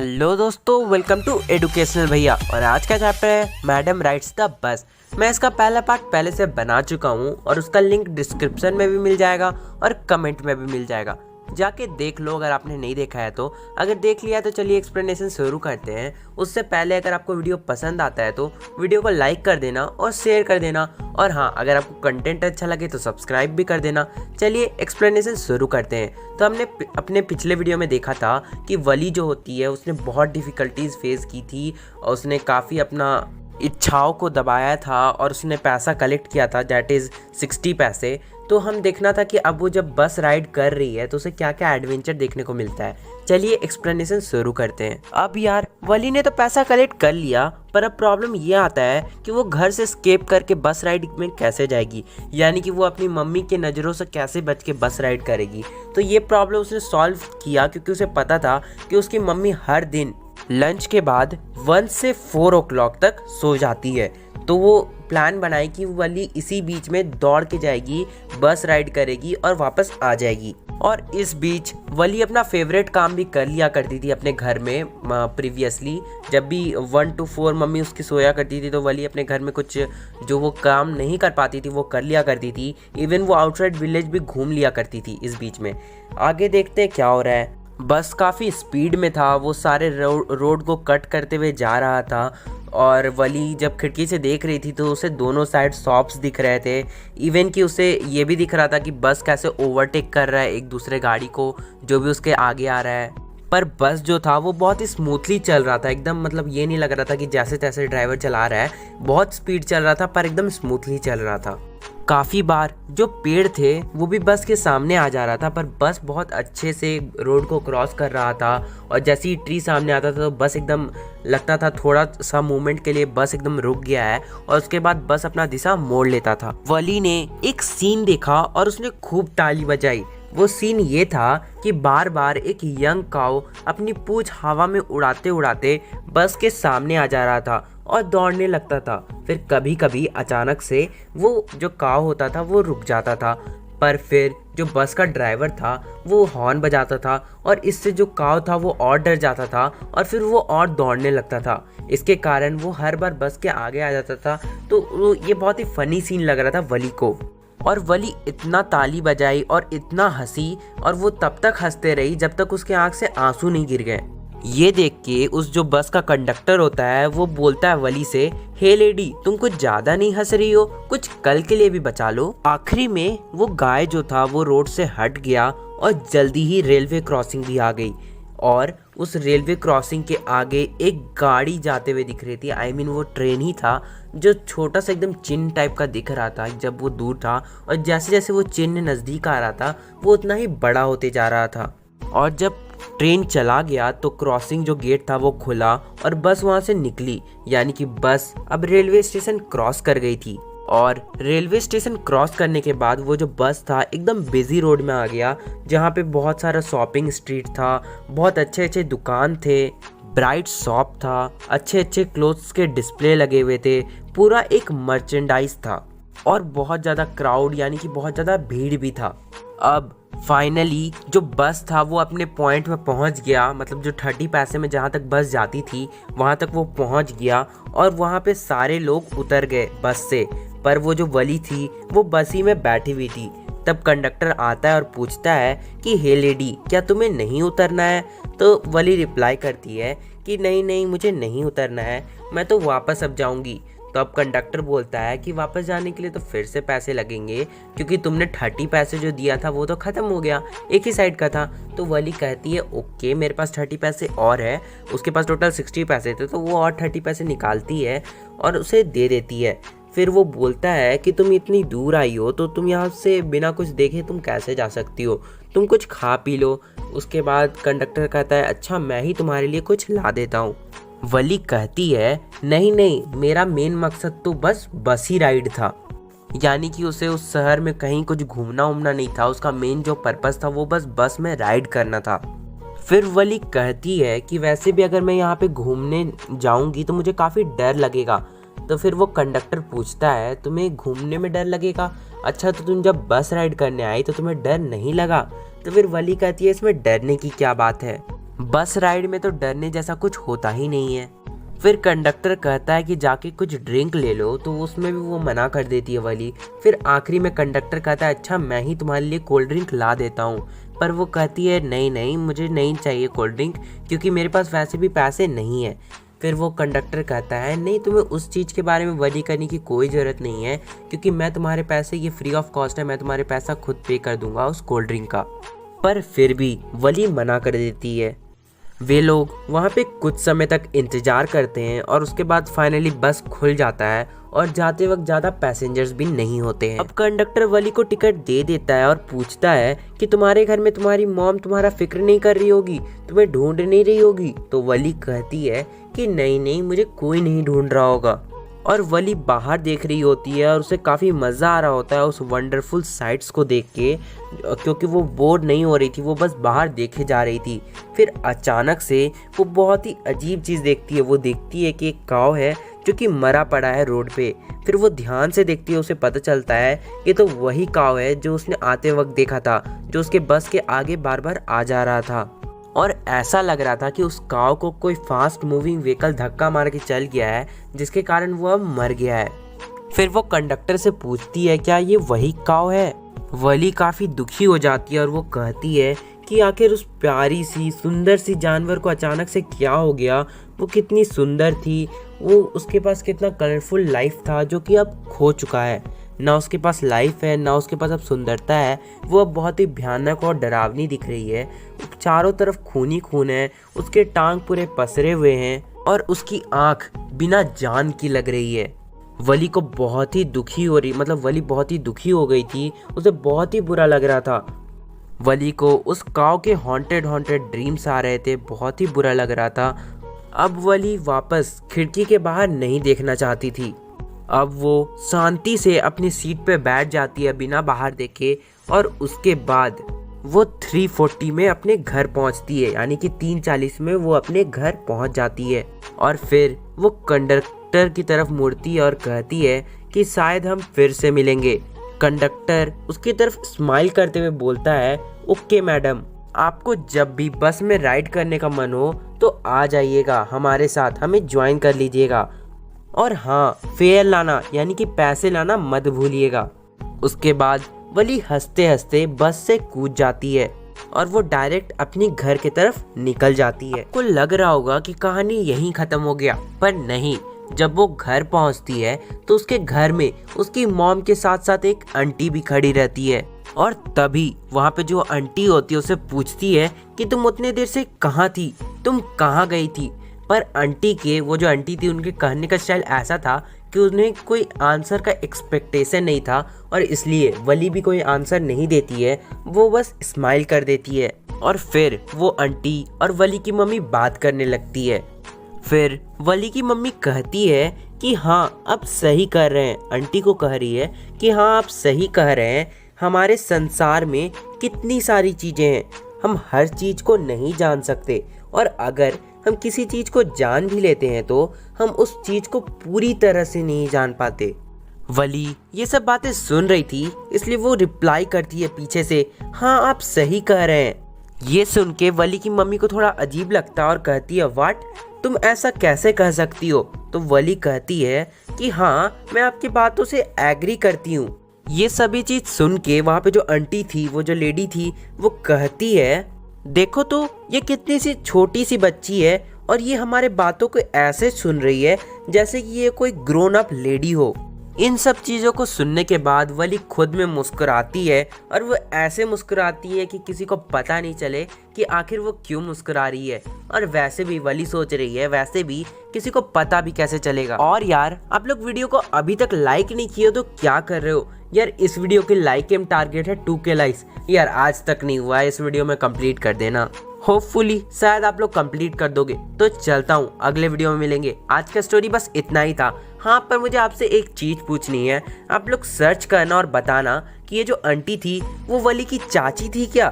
Hello दोस्तों, welcome to educational भैया। और आज का चैप्टर है मैडम राइड्स द बस। मैं इसका पहला पार्ट पहले से बना चुका हूँ और उसका लिंक डिस्क्रिप्शन में भी मिल जाएगा और कमेंट में भी मिल जाएगा, जाके देख लो अगर आपने नहीं देखा है तो। अगर देख लिया तो चलिए एक्सप्लेनेशन शुरू करते हैं। उससे पहले अगर आपको वीडियो पसंद आता है तो वीडियो को लाइक कर देना और शेयर कर देना, और हाँ, अगर आपको कंटेंट अच्छा लगे तो सब्सक्राइब भी कर देना। चलिए एक्सप्लेनेशन शुरू करते हैं। तो हमने अपने पिछले वीडियो में देखा था कि वली जो होती है उसने बहुत डिफ़िकल्टीज फेस की थी और उसने काफ़ी अपना इच्छाओं को दबाया था और उसने पैसा कलेक्ट किया था, दैट इज़ 60 पैसे। तो हम देखना था कि अब वो जब बस राइड कर रही है तो उसे क्या क्या एडवेंचर देखने को मिलता है। चलिए एक्सप्लेनेशन शुरू करते हैं। अब यार, वली ने तो पैसा कलेक्ट कर लिया, पर अब प्रॉब्लम ये आता है कि वो घर से स्केप करके बस राइड में कैसे जाएगी, यानी कि वो अपनी मम्मी के नज़रों से कैसे बच के बस राइड करेगी। तो ये प्रॉब्लम उसने सॉल्व किया क्योंकि उसे पता था कि उसकी मम्मी हर दिन लंच के बाद 1 से 4 o'clock तक सो जाती है। तो वो प्लान बनाई कि वली इसी बीच में दौड़ के जाएगी, बस राइड करेगी और वापस आ जाएगी। और इस बीच वली अपना फेवरेट काम भी कर लिया करती थी अपने घर में। प्रीवियसली जब भी 1 to 4 मम्मी उसकी सोया करती थी तो वली अपने घर में कुछ जो वो काम नहीं कर पाती थी वो कर लिया करती थी। इवन वो आउटसाइड विलेज भी घूम लिया करती थी इस बीच में। आगे देखते हैं क्या हो रहा है। बस काफ़ी स्पीड में था, वो सारे रोड को कट करते हुए जा रहा था। और वली जब खिड़की से देख रही थी तो उसे दोनों साइड शॉप्स दिख रहे थे। इवन कि उसे ये भी दिख रहा था कि बस कैसे ओवरटेक कर रहा है एक दूसरे गाड़ी को जो भी उसके आगे आ रहा है। पर बस जो था वो बहुत ही स्मूथली चल रहा था एकदम, मतलब ये नहीं लग रहा था कि जैसे तैसे ड्राइवर चला रहा है। बहुत स्पीड चल रहा था पर एकदम स्मूथली चल रहा था। काफ़ी बार जो पेड़ थे वो भी बस के सामने आ जा रहा था, पर बस बहुत अच्छे से रोड को क्रॉस कर रहा था। और जैसे ही ट्री सामने आता था तो बस एकदम लगता था थोड़ा सा मूवमेंट के लिए बस एकदम रुक गया है और उसके बाद बस अपना दिशा मोड़ लेता था। वली ने एक सीन देखा और उसने खूब ताली बजाई। वो सीन ये था कि बार बार एक यंग काऊ अपनी पूंछ हवा में उड़ाते उड़ाते बस के सामने आ जा रहा था और दौड़ने लगता था। फिर कभी कभी अचानक से वो जो काऊ होता था वो रुक जाता था, पर फिर जो बस का ड्राइवर था वो हॉर्न बजाता था और इससे जो काऊ था वो और डर जाता था और फिर वो और दौड़ने लगता था। इसके कारण वो हर बार बस के आगे आ जाता था। तो ये बहुत ही फनी सीन लग रहा था वली को। और वली इतना ताली बजाई और इतना हंसी, और वो तब तक हंसते रही जब तक उसके आँख से आंसू नहीं गिर गए। ये देख के उस जो बस का कंडक्टर होता है वो बोलता है वली से, हे लेडी, तुम कुछ ज्यादा नहीं हंस रही हो, कुछ कल के लिए भी बचा लो। आखिरी में वो गाय जो था वो रोड से हट गया और जल्दी ही रेलवे क्रॉसिंग भी आ गई। और उस रेलवे क्रॉसिंग के आगे एक गाड़ी जाते हुए दिख रही थी। आई मीन वो ट्रेन ही था जो छोटा सा एकदम चिन्ह टाइप का दिख रहा था जब वो दूर था, और जैसे जैसे वो चिन्ह नज़दीक आ रहा था वो उतना ही बड़ा होते जा रहा था। और जब ट्रेन चला गया तो क्रॉसिंग जो गेट था वो खुला और बस वहाँ से निकली, यानी कि बस अब रेलवे स्टेशन क्रॉस कर गई थी। और रेलवे स्टेशन क्रॉस करने के बाद वो जो बस था एकदम बिजी रोड में आ गया, जहाँ पे बहुत सारा शॉपिंग स्ट्रीट था, बहुत अच्छे अच्छे दुकान थे, ब्राइट शॉप था, अच्छे अच्छे क्लोथ्स के डिस्प्ले लगे हुए थे, पूरा एक मर्चेंडाइज था और बहुत ज़्यादा क्राउड यानी कि बहुत ज़्यादा भीड़ भी था। अब फाइनली जो बस था वो अपने पॉइंट में पहुंच गया, मतलब जो 30 पैसे में जहां तक बस जाती थी वहां तक वो पहुंच गया और वहां पे सारे लोग उतर गए बस से। पर वो जो वली थी वो बस ही में बैठी हुई थी। तब कंडक्टर आता है और पूछता है कि हे लेडी, क्या तुम्हें नहीं उतरना है? तो वली रिप्लाई करती है कि नहीं नहीं, मुझे नहीं उतरना है, मैं तो वापस अब जाऊंगी। तो अब कंडक्टर बोलता है कि वापस जाने के लिए तो फिर से पैसे लगेंगे, क्योंकि तुमने 30 पैसे जो दिया था वो तो ख़त्म हो गया, एक ही साइड का था। तो वली कहती है ओके, मेरे पास 30 पैसे और है। उसके पास टोटल 60 पैसे थे तो वो और 30 पैसे निकालती है और उसे दे देती है। फिर वो बोलता है कि तुम इतनी दूर आई हो तो तुम यहाँ से बिना कुछ देखे तुम कैसे जा सकती हो, तुम कुछ खा पी लो। उसके बाद कंडक्टर कहता है अच्छा, मैं ही तुम्हारे लिए कुछ ला देता हूँ। वली कहती है नहीं नहीं, मेरा मेन मकसद तो बस ही राइड था, यानी कि उसे उस शहर में कहीं कुछ घूमना उमना नहीं था। उसका मेन जो पर्पस था वो बस में राइड करना था। फिर वली कहती है कि वैसे भी अगर मैं यहाँ पे घूमने जाऊँगी तो मुझे काफ़ी डर लगेगा। तो फिर वो कंडक्टर पूछता है तुम्हें घूमने में डर लगेगा, अच्छा तो तुम जब बस राइड करने आई तो तुम्हें डर नहीं लगा? तो फिर वली कहती है इसमें डरने की क्या बात है, बस राइड में तो डरने जैसा कुछ होता ही नहीं है। फिर कंडक्टर कहता है कि जाके कुछ ड्रिंक ले लो, तो उसमें भी वो मना कर देती है वली। फिर आखिरी में कंडक्टर कहता है अच्छा मैं ही तुम्हारे लिए कोल्ड ड्रिंक ला देता हूँ, पर वो कहती है नहीं नहीं मुझे नहीं चाहिए कोल्ड ड्रिंक, क्योंकि मेरे पास वैसे भी पैसे नहीं है। फिर वो कंडक्टर कहता है नहीं तुम्हें उस चीज़ के बारे में वरी करने की कोई ज़रूरत नहीं है, क्योंकि मैं तुम्हारे पैसे, ये फ्री ऑफ कॉस्ट है, मैं तुम्हारे पैसा खुद पे कर दूंगा उस कोल्ड ड्रिंक का। पर फिर भी वली मना कर देती है। वे लोग वहाँ पे कुछ समय तक इंतज़ार करते हैं और उसके बाद फाइनली बस खुल जाता है और जाते वक्त ज़्यादा पैसेंजर्स भी नहीं होते हैं। अब कंडक्टर वली को टिकट दे देता है और पूछता है कि तुम्हारे घर में तुम्हारी मॉम तुम्हारा फिक्र नहीं कर रही होगी, तुम्हें ढूंढ नहीं रही होगी? तो वली कहती है कि नहीं नहीं मुझे कोई नहीं ढूंढ रहा होगा। और वली बाहर देख रही होती है और उसे काफ़ी मज़ा आ रहा होता है उस वंडरफुल साइट्स को देख के, क्योंकि वो बोर नहीं हो रही थी, वो बस बाहर देखे जा रही थी। फिर अचानक से वो बहुत ही अजीब चीज़ देखती है। वो देखती है कि एक काऊ है जो कि मरा पड़ा है रोड पे। फिर वो ध्यान से देखती है, उसे पता चलता है ये तो वही काऊ है जो उसने आते वक्त देखा था, जो उसके बस के आगे बार बार आ जा रहा था। और ऐसा लग रहा था कि उस काऊ को कोई फास्ट मूविंग व्हीकल धक्का मार के चल गया है, जिसके कारण वो अब मर गया है। फिर वो कंडक्टर से पूछती है क्या ये वही काऊ है? वली काफ़ी दुखी हो जाती है और वो कहती है कि आखिर उस प्यारी सी सुंदर सी जानवर को अचानक से क्या हो गया। वो कितनी सुंदर थी, वो उसके पास कितना कलरफुल लाइफ था जो कि अब खो चुका है। ना उसके पास लाइफ है, ना उसके पास अब सुंदरता है। वो अब बहुत ही भयानक और डरावनी दिख रही है। चारों तरफ खून ही खून है, उसके टांग पूरे पसरे हुए हैं और उसकी आंख बिना जान की लग रही है। वली को बहुत ही दुखी हो रही, मतलब वली बहुत ही दुखी हो गई थी, उसे बहुत ही बुरा लग रहा था। वली को उस काऊ के हॉन्टेड ड्रीम्स आ रहे थे, बहुत ही बुरा लग रहा था। अब वली वापस खिड़की के बाहर नहीं देखना चाहती थी। अब वो शांति से अपनी सीट पे बैठ जाती है बिना बाहर देखे, और उसके बाद वो 3:40 में अपने घर पहुंचती है, यानी कि 3:40 में वो अपने घर पहुंच जाती है। और फिर वो कंडक्टर की तरफ मुड़ती है और कहती है कि शायद हम फिर से मिलेंगे। कंडक्टर उसकी तरफ स्माइल करते हुए बोलता है ओके मैडम, आपको जब भी बस में राइड करने का मन हो तो आ जाइएगा हमारे साथ, हमें ज्वाइन कर लीजिएगा। और हाँ, फेयर लाना यानी कि पैसे लाना मत भूलिएगा। उसके बाद वली हंसते हंसते बस से कूद जाती है और वो डायरेक्ट अपनी घर की तरफ निकल जाती है। आपको लग रहा होगा कि कहानी यहीं खत्म हो गया, पर नहीं। जब वो घर पहुंचती है तो उसके घर में उसकी मॉम के साथ साथ एक आंटी भी खड़ी रहती है। और तभी वहाँ पे जो आंटी होती है उसे पूछती है कि तुम उतने देर से कहाँ थी, तुम कहाँ गई थी? पर आंटी के, वो जो आंटी थी, उनके कहने का स्टाइल ऐसा था कि उन्हें कोई आंसर का एक्सपेक्टेशन नहीं था, और इसलिए वली भी कोई आंसर नहीं देती है, वो बस स्माइल कर देती है। और फिर वो आंटी और वली की मम्मी बात करने लगती है। फिर वली की मम्मी कहती है कि हाँ आप सही कह रहे हैं। आंटी को कह रही है कि हाँ आप सही कह रहे हैं, हमारे संसार में कितनी सारी चीज़ें हैं, हम हर चीज़ को नहीं जान सकते, और अगर हम किसी चीज़ को जान भी लेते हैं तो हम उस चीज़ को पूरी तरह से नहीं जान पाते। वली ये सब बातें सुन रही थी, इसलिए वो रिप्लाई करती है पीछे से हाँ आप सही कह रहे हैं। ये सुन के वली की मम्मी को थोड़ा अजीब लगता है और कहती है व्हाट, तुम ऐसा कैसे कह सकती हो? तो वली कहती है कि हाँ मैं आपकी बातों से एग्री करती हूँ। ये सभी चीज़ सुन के वहाँ पे जो आंटी थी, वो जो लेडी थी, वो कहती है देखो तो ये कितनी सी छोटी सी बच्ची है और ये हमारे बातों को ऐसे सुन रही है जैसे कि ये कोई ग्रोन अप लेडी हो। इन सब चीज़ों को सुनने के बाद वली खुद में मुस्कुराती है, और वो ऐसे मुस्कुराती है कि किसी को पता नहीं चले कि आखिर वो क्यों मुस्कुरा रही है। और वैसे भी वली सोच रही है, वैसे भी किसी को पता भी कैसे चलेगा। और यार आप लोग वीडियो को अभी तक लाइक नहीं किए तो क्या कर रहे हो यार? इस वीडियो के लाइक एम टारगेट है 2K लाइक्स, यार आज तक नहीं हुआ है, इस वीडियो में कंप्लीट कर देना। होपफुली शायद आप लोग कंप्लीट कर दोगे। तो चलता हूँ, अगले वीडियो में मिलेंगे। आज का स्टोरी बस इतना ही था। हाँ पर मुझे आपसे एक चीज़ पूछनी है, आप लोग सर्च करना और बताना कि ये जो आंटी थी वो वली की चाची थी क्या?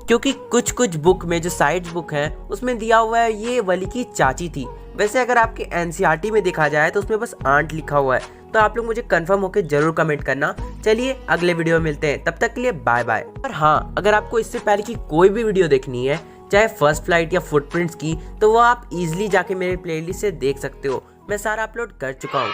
क्योंकि कुछ कुछ बुक में, जो साइड्स बुक हैं, उसमें दिया हुआ है ये वली की चाची थी। वैसे अगर आपके NCERT में देखा जाए तो उसमें बस आंट लिखा हुआ है। तो आप लोग मुझे कंफर्म होकर जरूर कमेंट करना। चलिए अगले वीडियो में मिलते हैं, तब तक के लिए बाय बाय। और हाँ, अगर आपको इससे पहले की कोई भी वीडियो देखनी है चाहे फर्स्ट फ्लाइट या फुटप्रिंट्स की, तो वो आप इजीली जाके मेरे प्लेलिस्ट से देख सकते हो। मैं सारा अपलोड कर चुका हूँ।